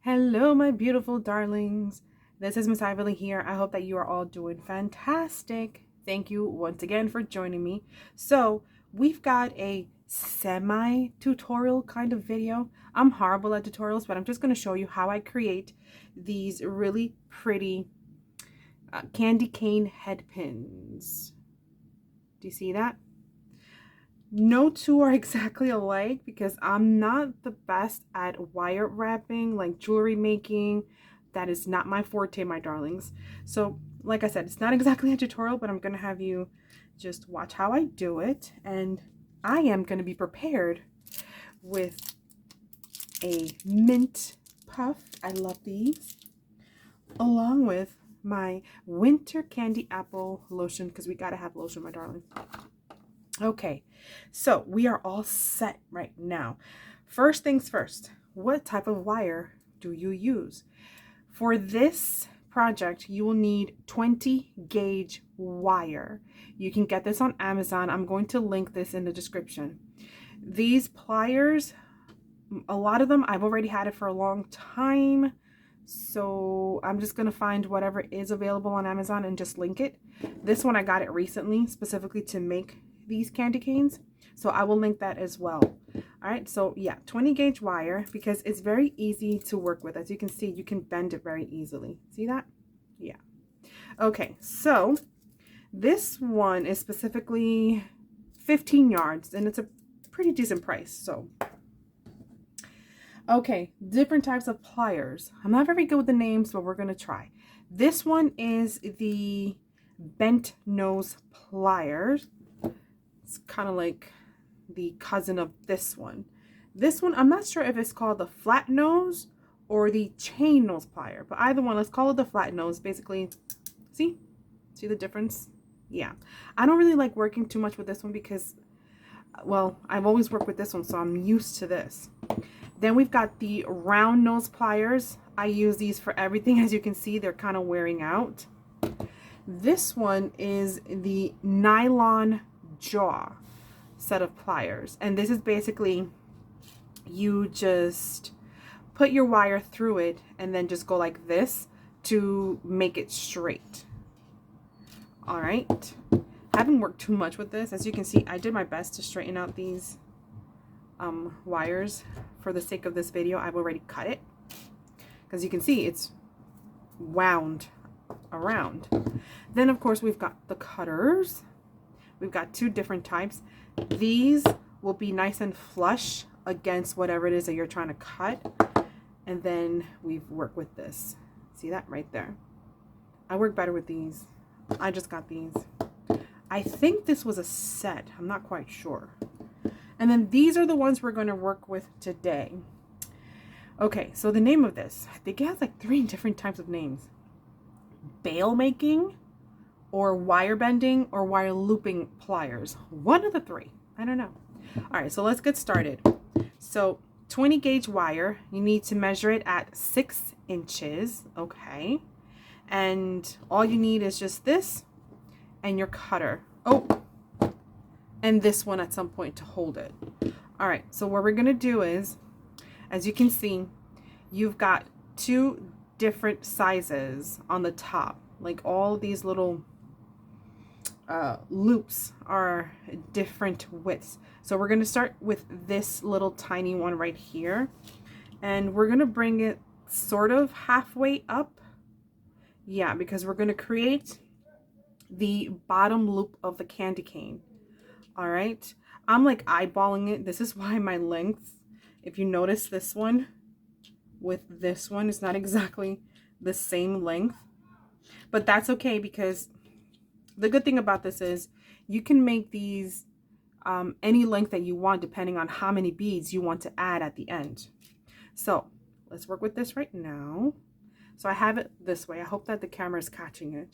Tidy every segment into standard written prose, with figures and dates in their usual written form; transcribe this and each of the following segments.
Hello, my beautiful darlings. This is Miss Iverly here. I hope that you are all doing fantastic. Thank you once again for joining me. So we've got a semi-tutorial kind of video. I'm horrible at tutorials, but I'm just going to show you how I create these really pretty candy cane head pins. Do you see that? No two are exactly alike because I'm not the best at wire wrapping, like jewelry making. That is not my forte, my darlings. So like I said, it's not exactly a tutorial, but I'm going to have you just watch how I do it. And I am going to be prepared with a mint puff. I love these. Along with my winter candy apple lotion, because we got to have lotion, my darling. Okay, so we are all set right now. First things first, what type of wire do you use? For this project, you will need 20 gauge wire. You can get this on Amazon. I'm going to link this in the description. These pliers, a lot of them, I've already had it for a long time. So I'm just going to find whatever is available on Amazon and just link it. This one, I got it recently, specifically to make these candy canes, so I will link that as well. All right, so yeah, 20 gauge wire, because it's very easy to work with. As you can see, you can bend it very easily. See that? Yeah. Okay, so this one is specifically 15 yards and it's a pretty decent price. So okay, different types of pliers. I'm not very good with the names, but we're gonna try. This one is the bent nose pliers. It's kind of like the cousin of this one. This one, I'm not sure if it's called the flat nose or the chain nose plier, but either one, let's call it the flat nose. Basically, see the difference? Yeah, I don't really like working too much with this one because, well, I've always worked with this one, so I'm used to this. Then we've got the round nose pliers. I use these for everything. As you can see, they're kind of wearing out. This one is the Nylon Jaw set of pliers, and this is basically, you just put your wire through it and then just go like this to make it straight. All right, I haven't worked too much with this. As you can see, I did my best to straighten out these wires for the sake of this video. I've already cut it because you can see it's wound around. Then of course we've got the cutters. We've got two different types. These will be nice and flush against whatever it is that you're trying to cut. And then we've worked with this. See that right there? I work better with these. I just got these. I think this was a set. I'm not quite sure. And then these are the ones we're going to work with today. Okay, so the name of this, I think it has like 3 different types of names. Bail making, or wire bending, or wire looping pliers. One of the 3. I don't know. All right, so let's get started. So 20 gauge wire, you need to measure it at 6 inches. Okay. And all you need is just this and your cutter. Oh, and this one at some point to hold it. All right, so what we're going to do is, as you can see, you've got 2 different sizes on the top. Like all these little loops are different widths. So we're going to start with this little tiny one right here, and we're going to bring it sort of halfway up. Yeah, because we're going to create the bottom loop of the candy cane. All right, I'm like eyeballing it. This is why my length, if you notice, this one with this one is not exactly the same length, but that's okay, because the good thing about this is you can make these any length that you want depending on how many beads you want to add at the end. So let's work with this right now. So I have it this way. I hope that the camera is catching it.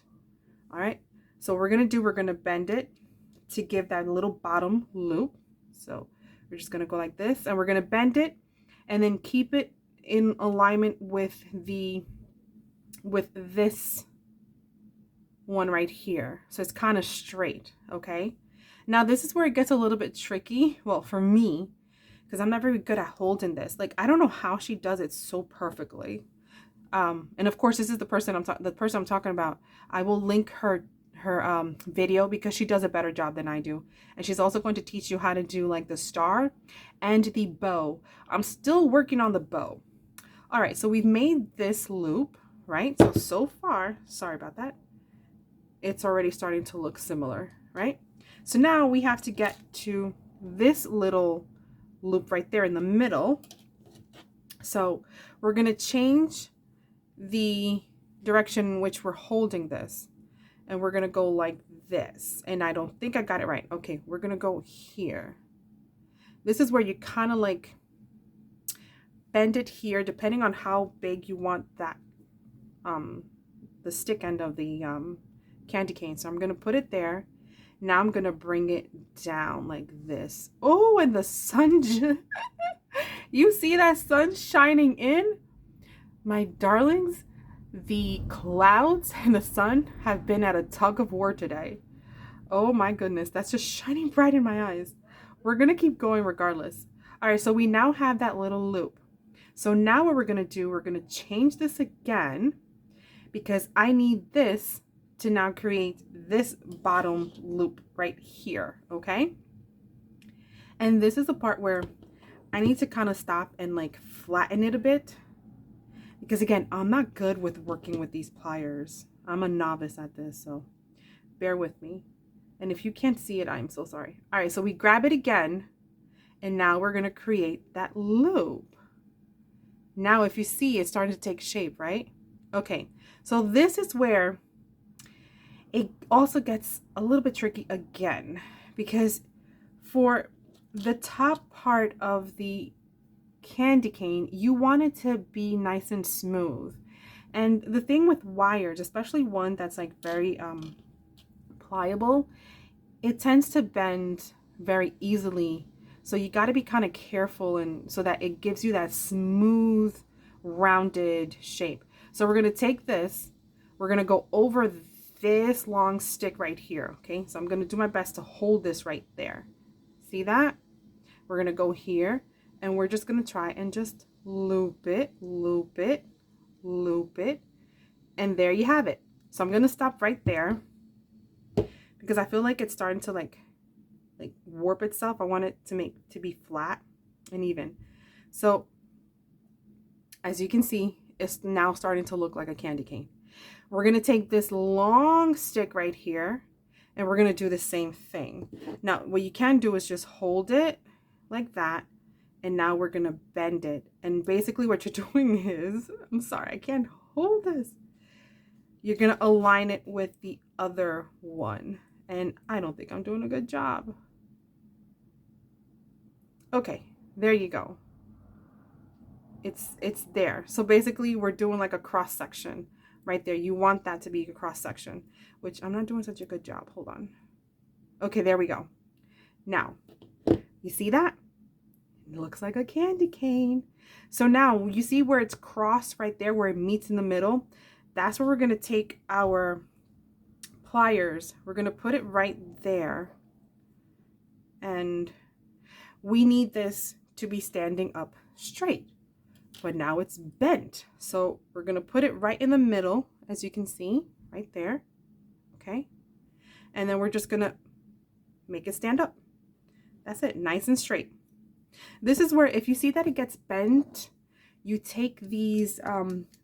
All right, so we're gonna bend it to give that little bottom loop. So we're just gonna go like this, and we're gonna bend it and then keep it in alignment with this one right here, so it's kind of straight. Okay, now this is where it gets a little bit tricky, well, for me, because I'm not very good at holding this. Like, I don't know how she does it so perfectly. And of course, this is the person I'm talking about. I will link her video because she does a better job than I do. And she's also going to teach you how to do like the star and the bow. I'm still working on the bow. All right, so we've made this loop, right? So far, sorry about that. It's already starting to look similar, right? So now we have to get to this little loop right there in the middle. So we're going to change the direction in which we're holding this, and we're going to go like this. And I don't think I got it right. Okay, we're going to go here. This is where you kind of like bend it here depending on how big you want that the stick end of the candy cane. So I'm going to put it there. Now I'm going to bring it down like this. Oh, and the sun you see that sun shining in? My darlings, the clouds and the sun have been at a tug of war today. Oh my goodness, that's just shining bright in my eyes. We're going to keep going regardless. All right, so we now have that little loop. So now what we're going to do, we're going to change this again because I need this to now create this bottom loop right here, okay? And this is the part where I need to kind of stop and like flatten it a bit. Because again, I'm not good with working with these pliers. I'm a novice at this, so bear with me. And if you can't see it, I'm so sorry. All right, so we grab it again, and now we're gonna create that loop. Now, if you see, it's starting to take shape, right? Okay, so this is where it also gets a little bit tricky again, because for the top part of the candy cane, you want it to be nice and smooth. And the thing with wires, especially one that's like very pliable, it tends to bend very easily. So you got to be kind of careful, and so that it gives you that smooth rounded shape. So we're going to take this, we're going to go over this long stick right here. Okay, so I'm going to do my best to hold this right there. See that? We're going to go here, and we're just going to try and just loop it, loop it, loop it. And there you have it. So I'm going to stop right there because I feel like it's starting to like warp itself. I want it to be flat and even. So as you can see, it's now starting to look like a candy cane. We're going to take this long stick right here, and we're going to do the same thing. Now, what you can do is just hold it like that. And now we're going to bend it. And basically what you're doing is, I'm sorry, I can't hold this. You're going to align it with the other one. And I don't think I'm doing a good job. Okay, there you go. It's there. So basically we're doing like a cross section right there. You want that to be a cross section, which I'm not doing such a good job. Hold on. Okay, there we go. Now, you see that? It looks like a candy cane. So now you see where it's crossed right there, where it meets in the middle. That's where we're going to take our pliers. We're going to put it right there. And we need this to be standing up straight. But now it's bent. So we're going to put it right in the middle, as you can see, right there. Okay. And then we're just going to make it stand up. That's it. Nice and straight. This is where, if you see that it gets bent, you take these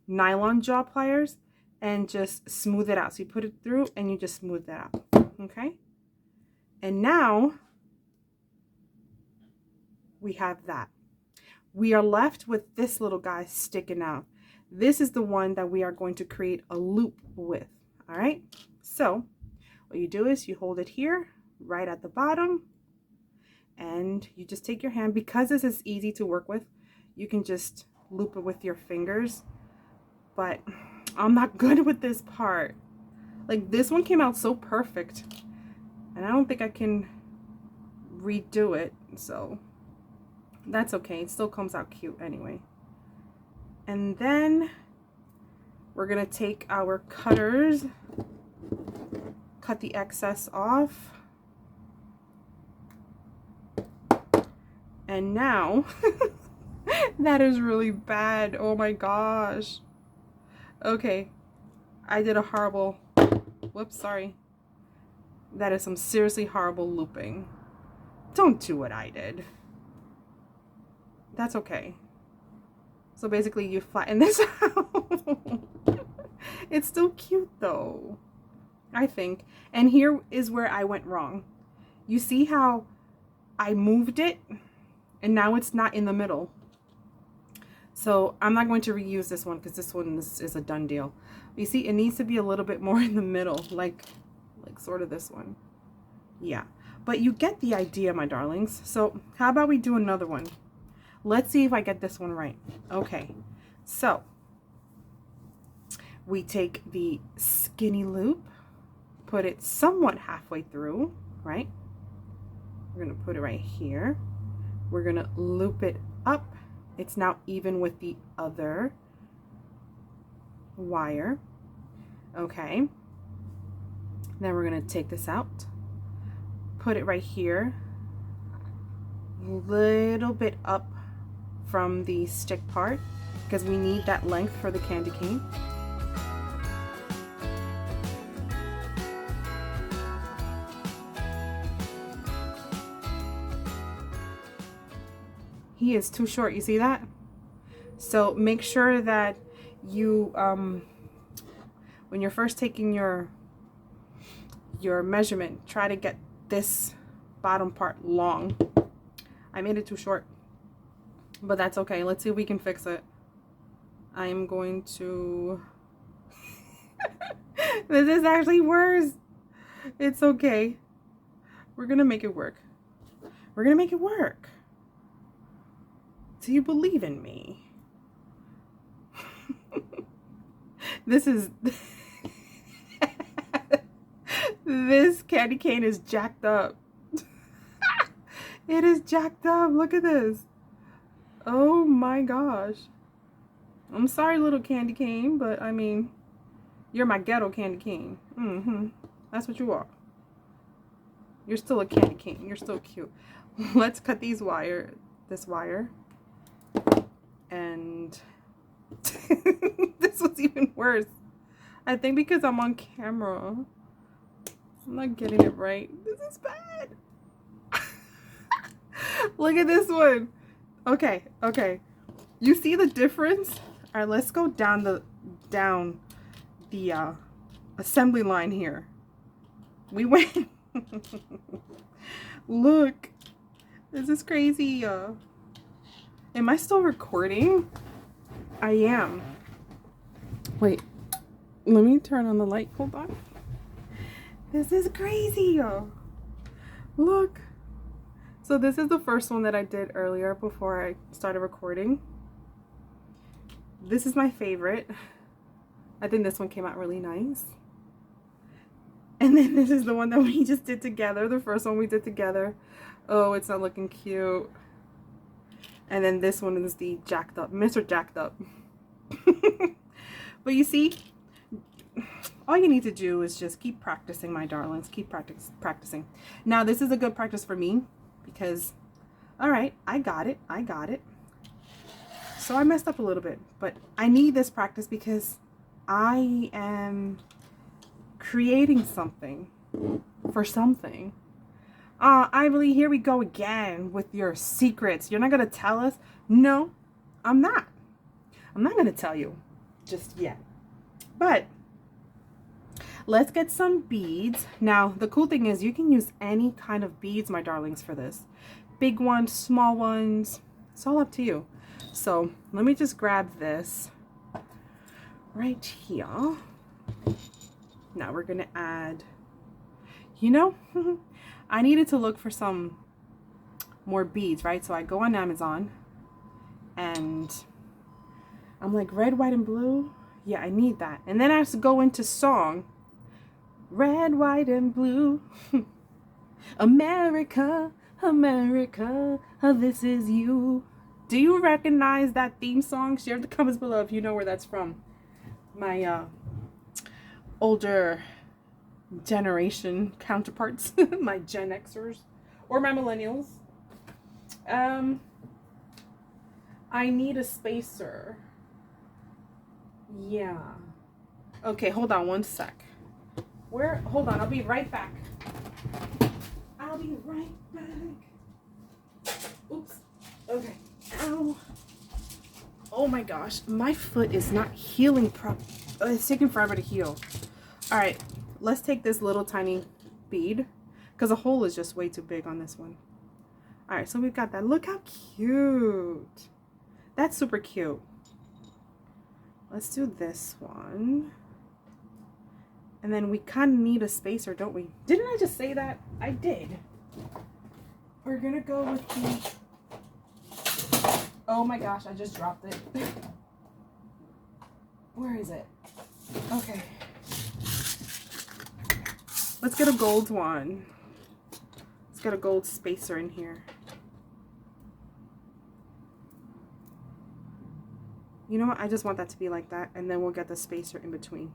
nylon jaw pliers and just smooth it out. So you put it through and you just smooth that out. Okay. And now we have that. We are left with this little guy sticking out. This is the one that we are going to create a loop with. All right. So what you do is you hold it here right at the bottom, and you just take your hand. Because this is easy to work with, you can just loop it with your fingers. But I'm not good with this part. Like, this one came out so perfect, and I don't think I can redo it, so that's okay. It still comes out cute anyway. And then we're gonna take our cutters, cut the excess off, And now, that is really bad. Oh my gosh. Okay, I did a horrible, whoops, sorry. That is some seriously horrible looping. Don't do what I did. That's okay. So basically you flatten this out. It's still cute though, I think. And here is where I went wrong. You see how I moved it and now it's not in the middle. So I'm not going to reuse this one because this one is a done deal. You see, it needs to be a little bit more in the middle, like sort of this one. Yeah, but you get the idea, my darlings. So how about we do another one? Let's see if I get this one right. Okay, so we take the skinny loop, put it somewhat halfway through, right? We're gonna put it right here. We're gonna loop it up. It's now even with the other wire. Okay. Then we're gonna take this out, put it right here, a little bit up from the stick part because we need that length for the candy cane. He is too short, you see that? So make sure that you, when you're first taking your measurement, try to get this bottom part long. I made it too short, but that's okay. Let's see if we can fix it. I'm going to, this is actually worse. It's okay. We're gonna make it work. We're gonna make it work. Do you believe in me? This is this candy cane is jacked up. It is jacked up. Look at this. Oh my gosh. I'm sorry, little candy cane, but I mean, you're my ghetto candy cane. That's what you are. You're still a candy cane. You're still cute. Let's cut this wire. And this was even worse. I think because I'm on camera, I'm not getting it right. This is bad. Look at this one. Okay. You see the difference? All right, let's go down the assembly line here. We went. Look, this is crazy. Am I still recording? I am. Wait, let me turn on the light. Hold on. This is crazy. Look. So this is the first one that I did earlier before I started recording. This is my favorite. I think this one came out really nice. And then this is the one that we just did together. The first one we did together. Oh, it's not looking cute. And then this one is the jacked up, Mr. Jacked Up. But you see, all you need to do is just keep practicing, my darlings. Keep practicing. Now, this is a good practice for me because, all right, I got it. So I messed up a little bit, but I need this practice because I am creating something for something. Ivy, here we go again with your secrets. You're not going to tell us? No, I'm not. I'm not going to tell you just yet. But let's get some beads. Now, the cool thing is you can use any kind of beads, my darlings, for this. Big ones, small ones. It's all up to you. So let me just grab this right here. Now we're going to add, you know, I needed to look for some more beads, right? So I go on Amazon and I'm like, red, white, and blue. Yeah, I need that. And then I have to go into song. Red, white, and blue. America, America, this is you. Do you recognize that theme song? Share in the comments below if you know where that's from. My older generation counterparts, my Gen Xers, or my millennials. I need a spacer. Yeah. Okay, hold on one sec. Hold on, I'll be right back. I'll be right back. Oops. Okay. Ow. Oh my gosh, my foot is not healing it's taking forever to heal. All right, let's take this little tiny bead because the hole is just way too big on this one. All right, so we've got that. Look how cute. That's super cute. Let's do this one. And then we kind of need a spacer, don't we? Didn't I just say that? I did. We're gonna go with the... Oh my gosh, I just dropped it. Where is it? Okay. Let's get a gold one. Let's get a gold spacer in here. You know what? I just want that to be like that, and then we'll get the spacer in between.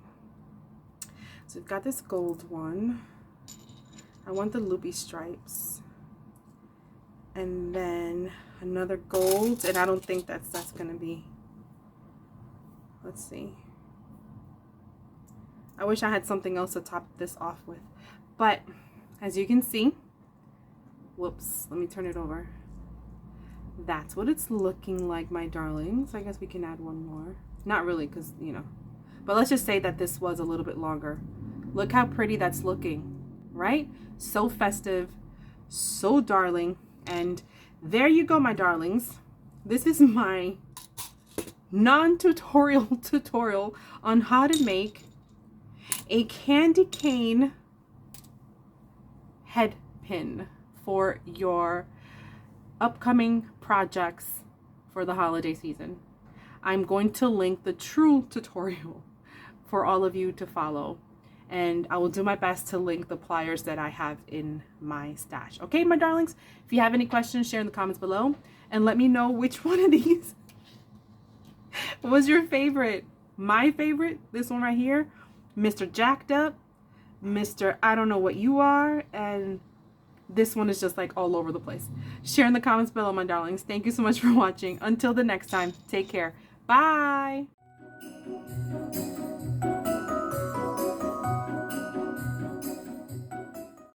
So we've got this gold one. I want the loopy stripes. And then another gold, and I don't think that's gonna be. Let's see. I wish I had something else to top this off with. But as you can see, whoops, let me turn it over. That's what it's looking like, my darlings. I guess we can add one more. Not really, because, you know. But let's just say that this was a little bit longer. Look how pretty that's looking, right? So festive, so darling. And there you go, my darlings. This is my non-tutorial tutorial on how to make a candy cane head pin for your upcoming projects for the holiday season. I'm going to link the true tutorial for all of you to follow, and I will do my best to link the pliers that I have in my stash. Okay, my darlings, if you have any questions, share in the comments below and let me know which one of these was your favorite. My favorite, this one right here, Mr. Jacked Up, Mr. I don't know what you are, and this one is just like all over the place. Share in the comments below, my darlings. Thank you so much for watching. Until the next time, take care. Bye.